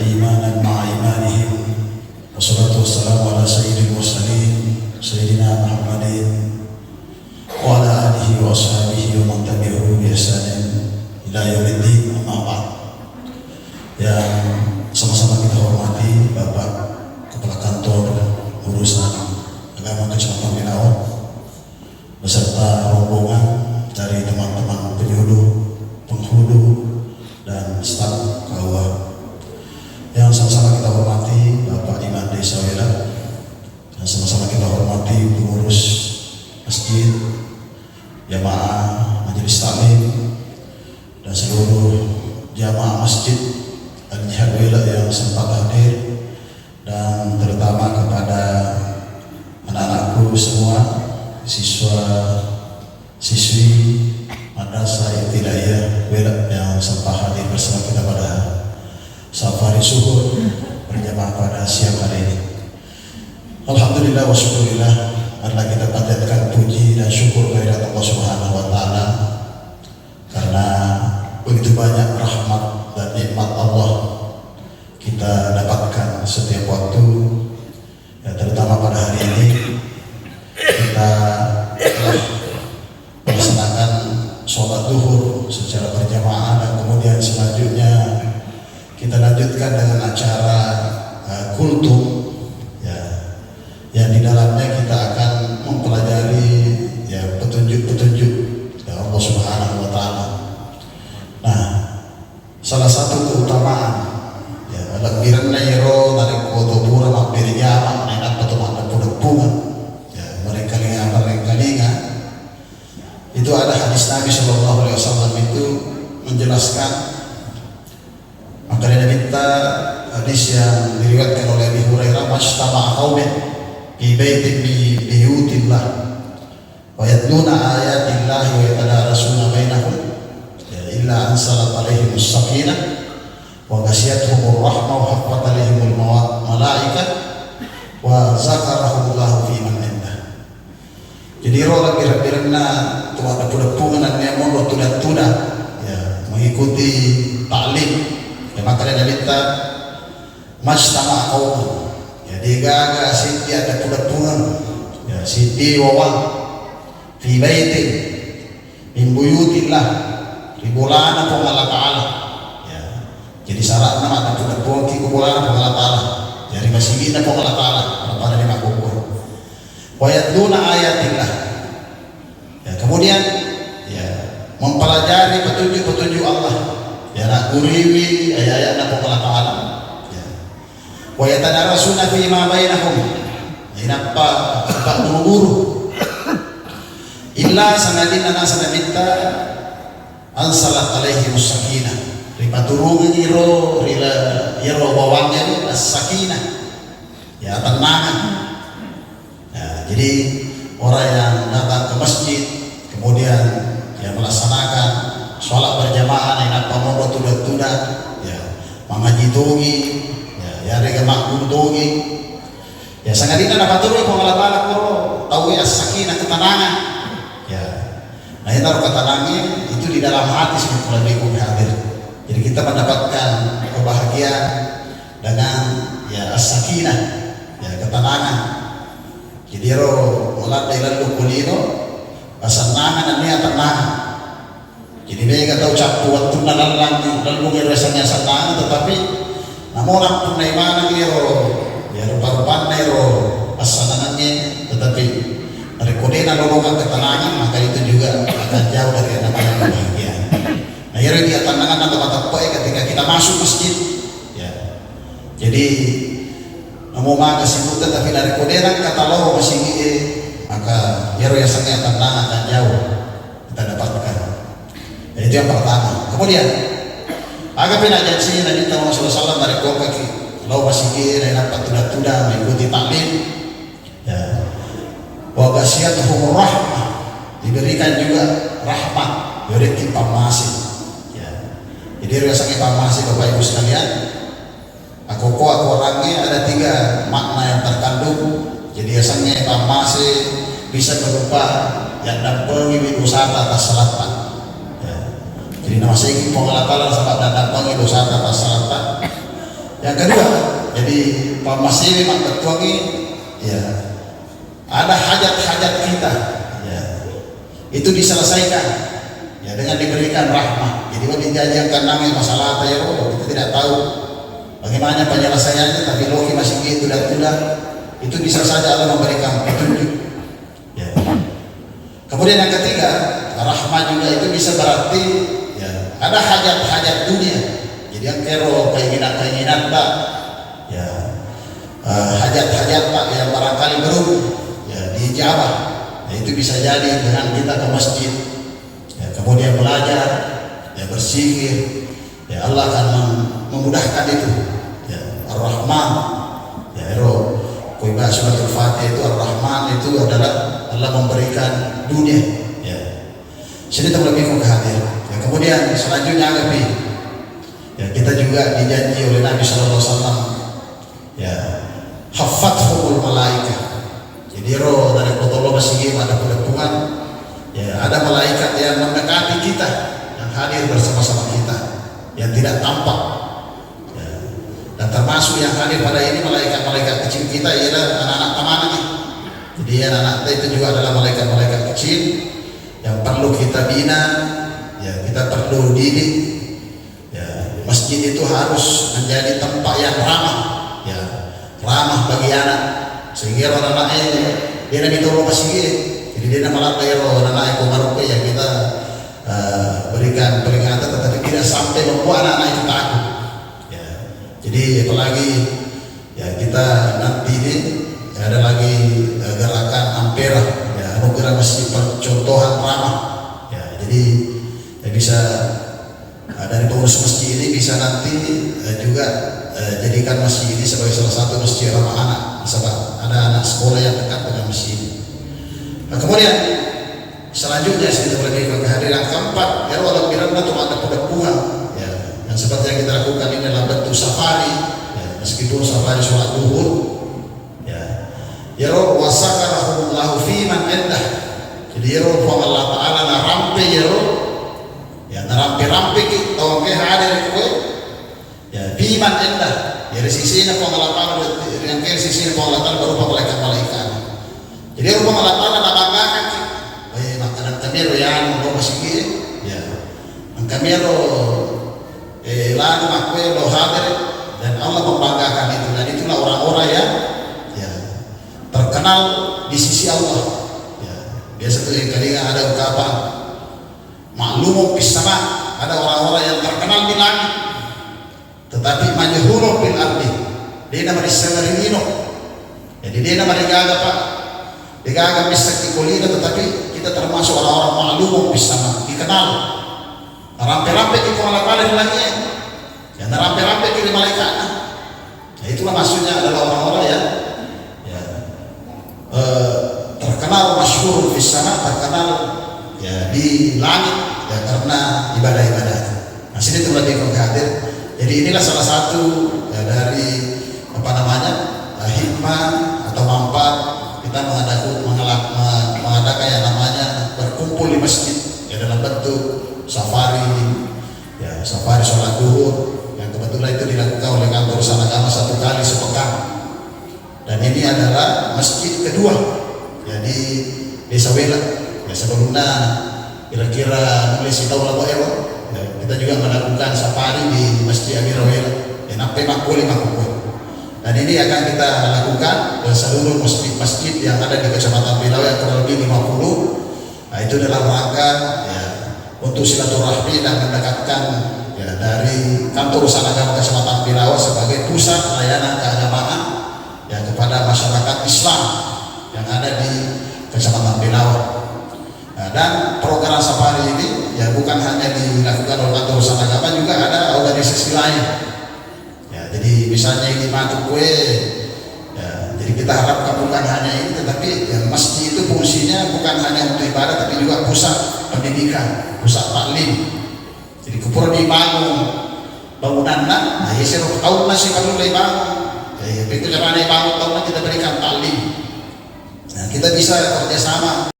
imanan ma'a imanihim. Wassalatu wassalamu ala sayyidil mursalin Sayyidina Muhammadin wa ala alihi wa ashabihi wa man tabi'ahu bi ihsanin ila yaumiddin, amma ba'd. Yang sama-sama kita hormati Bapak Kepala Kantor Urusan Agama Kecamatan Minahao beserta rombongan dari teman-teman penyuluh, penghulu, dan staf KUA. Yang sama-sama kita hormati Bapak Imam Desa Wela, dan sama-sama kita hormati pengurus masjid, jamaah majelis taklim, dan seluruh jamaah masjid Al-Jihad Wela yang sempat hadir, dan terutama kepada anak-anakku semua, siswa siswi Madrasah Ibtidaiyah Wela yang sempat hadir bersama kita pada safari suhur berjamaah pada siang hari ini. Alhamdulillah wa syukurillah, karena kita panjatkan puji dan syukur kehadirat Allah Subhanahu wa taala karena begitu banyak rahmat dan nikmat Allah kita dapatkan setiap waktu, ya, terutama pada hari ini kita telah melaksanakan sholat duhur secara berjamaah, dan kemudian selanjutnya kita lanjutkan dengan acara kultum, ya, yang di dalamnya kita akan mempelajari, ya, petunjuk-petunjuk dari Allah Subhanahu wa taala. Nah, salah satu keutamaan, ya, lakbiranna iro dari koto pura mampir jama nenak petuman depungan, ya, mereka linga itu ada hadis Nabi Shallallahu Alaihi Wasallam itu menjelaskan. Maka dia minta hadis yang diriwayatkan oleh Abi Hurairah, "Majtama'a qaumin fi baitin min buyutillah wa yatluna ayatillahi wa yatadarasuna bainahum illa anzalat alaihimus sakinah wa ghashiyatuhumur rahmah wa haffat alaihimul malaikah wa zakarahumullahu fi man indah." Jadi roh kira-kirana tuh ada puda-puda yang mau tuda-tuda, ya, mengikuti taklim. Ya, maka dia minta majtama qaum, ya, digaga siti ada puda-puda, ya, siti wawal fi baitin min buyutillah ribulana Allah taala, ya, jadi syaratnya ada puda-puda ki kubulana Allah taala, jadi masjidna Allah taala pada lima kubur wa yatluna ayatillah, ya, kemudian, ya, mempelajari petunjuk-petunjuk Allah, ya, nak kuriwi ayat-ayat Allah taala, ya, wa yatadarasuna fi ma bainahum, inapa tak buru-buru illa sanadina nasana minta ansalat alaihi sakinah, ripaturungi iro rila iro bawangnya as-sakinah, ya, tenangan. Ya, jadi orang yang datang ke masjid kemudian, ya, melaksanakan sholat berjamaah yang apa mau tuda-tuda, ya, mengaji tongi, ya, rega makmum tongi, ya, sangat ini dapat turun pengelola koro tahu, ya, sakinah, ketenangan, ya. Nah, itu ketenangan itu di dalam hati sebetulnya lebih hadir. Jadi kita mendapatkan kebahagiaan dengan, ya, as-sakinah, ya, ketenangan. Jadi roh mulai dari lalu kulino pasangan dan niat tenang. Jadi mereka tahu cap waktu nalalang lalu ngerasanya senang, tetapi namun pun dari mana kiro, ya, rupa-rupa nero pasangannya, tetapi dari kodena lolongan ketenangan, maka itu juga akan jauh dari namanya kebahagiaan. Nah, ya, dia tenangan atau mata poe ketika kita masuk masjid, ya. Jadi mau makan sibuk, tapi dari kodena kata lo masih maka ya, yang sangat tenang akan jauh kita dapatkan. Itu yang pertama. Kemudian agak pernah janji Nabi Muhammad SAW dari kau kaki lo masih kira dapat tuda-tuda mengikuti taklim, ya, wa ghashiyatuhum rahmah, diberikan juga rahmat, diberi pamasi, ya. Jadi rasanya pamasi Bapak Ibu sekalian, aku orangnya ada 3 makna yang terkandung. Jadi asalnya pamasi bisa berupa yang dampengi wisata atas selatan, ya. Jadi nama saya ini pengalaman sebab dan dampengi wisata atas selatan, Yang kedua, jadi Pak Masih memang bertuangi ya ada hajat-hajat kita ya itu diselesaikan ya dengan diberikan rahmat. Jadi waktu dijanjikan nangis masalah ya kita tidak tahu bagaimana penyelesaiannya, tapi logi masih gitu dan tidak itu bisa saja Allah memberikan petunjuk ya. Kemudian yang ketiga, rahmat juga itu bisa berarti ya ada hajat-hajat dunia. Jadi yang kero keinginan-keinginan tak ya hajat-hajat tak yang barangkali belum ya dijawab ya, itu bisa jadi dengan kita ke masjid ya, kemudian belajar ya berzikir ya Allah akan memudahkan itu ya. Ar-Rahman ya ero kuiba suratul Fatihah itu Ar-Rahman itu adalah Allah memberikan dunia ya. Sini terlebih kau hadir ya. Kemudian selanjutnya agapi ya kita juga dijanji oleh Nabi SAW ya hafathul malaikah. Jadi roh dari kotolo masih ada pendepungan ya ada malaikat yang mendekati kita yang hadir bersama-sama kita yang tidak tampak ya. Dan termasuk yang hadir pada ini malaikat-malaikat kecil kita ialah anak-anak tamannya. Jadi anak-anak itu juga adalah malaikat-malaikat kecil yang perlu kita bina ya kita perlu didik ya. Masjid itu harus menjadi tempat yang ramah ya ramah bagi anak sehingga anak-anaknya dia nabi tolong masjid. Jadi dia nama lapai anak-anak itu marupe yang kita berikan peringatan tetapi tidak sampai membuat anak-anak itu takut ya. Jadi apalagi ya kita nanti ini ya, ada lagi gerakan Ampera ya anugerah masjid percontohan ramah ya. Jadi ya, bisa dari pengurus masjid ini bisa nanti juga jadikan masjid ini sebagai salah satu masjid ramah anak sebab ada anak sekolah yang dekat dengan masjid. Nah, kemudian selanjutnya kita boleh kehadiran keempat ya walau piranda tuh ada pendepungan ya yang seperti yang kita lakukan ini adalah bentuk safari ya, meskipun safari sholat duhur ya ya roh wasakarahumullahu fiman endah. Jadi ya roh Allah Ta'ala na rampe ya roh ya na rampe kita tahu ke hadir kue ya fiman endah ya dari sisi ini Allah Ta'ala yang ke sisi ini Allah Ta'ala berupa malaikat-malaikat. Jadi rupa Allah Ta'ala na banggakan makanan kamero yang lo masih ya kamero lalu makwe lo hadir dan Allah membanggakan itu dan itulah orang-orang yang ya terkenal di sisi Allah ya. Biasa tuh yang kadang ada ungkapan maklum pisama ada orang-orang yang terkenal di langit tetapi majhulun bil ardi dia nama disengarinino jadi dia nama digaga pak digaga misaki kulina tetapi kita termasuk orang-orang maklum pisama dikenal rampe-rampe di kepala kepala di langit yang rampe-rampe di malaikat nah itulah maksudnya adalah orang-orang yang ya, terkenal masyhur pisama terkenal ya di langit ya karena ibadah-ibadah. Nah sini tuh lebih hadir. Jadi inilah salah satu ya, dari apa namanya hikmah atau manfaat kita mengadakan yang namanya berkumpul di masjid ya dalam bentuk safari ya safari sholat duhur yang kebetulan itu dilakukan oleh kantor urusan agama 1 kali sepekan dan ini adalah masjid kedua ya di Desa Wela ya sebelumnya kira-kira nulis tahu lah ya kita juga melakukan safari di Masjid Amir Wela yang sampai makuli dan ini akan kita lakukan ke seluruh masjid-masjid yang ada di Kecamatan Pilau yang kurang lebih 50. Nah itu dalam rangka ya untuk silaturahmi dan mendekatkan ya dari kantor urusan agama Kecamatan Pilau sebagai pusat layanan keagamaan ya kepada masyarakat Islam yang ada di Kecamatan Pilau. Nah, dan program safari ini ya bukan hanya dilakukan oleh kantor urusan agama juga ada organisasi lain. Ya, jadi misalnya ini matu kue, ya, jadi kita harapkan bukan hanya ini, tetapi ya, masjid itu fungsinya bukan hanya untuk ibadah, tapi juga pusat pendidikan, pusat taklim. Jadi kupur dibangun bangunan, nah ya saya tahu masih perlu dibangun. Ya, itu caranya bangun tahun kita berikan taklim. Nah, kita bisa kerjasama.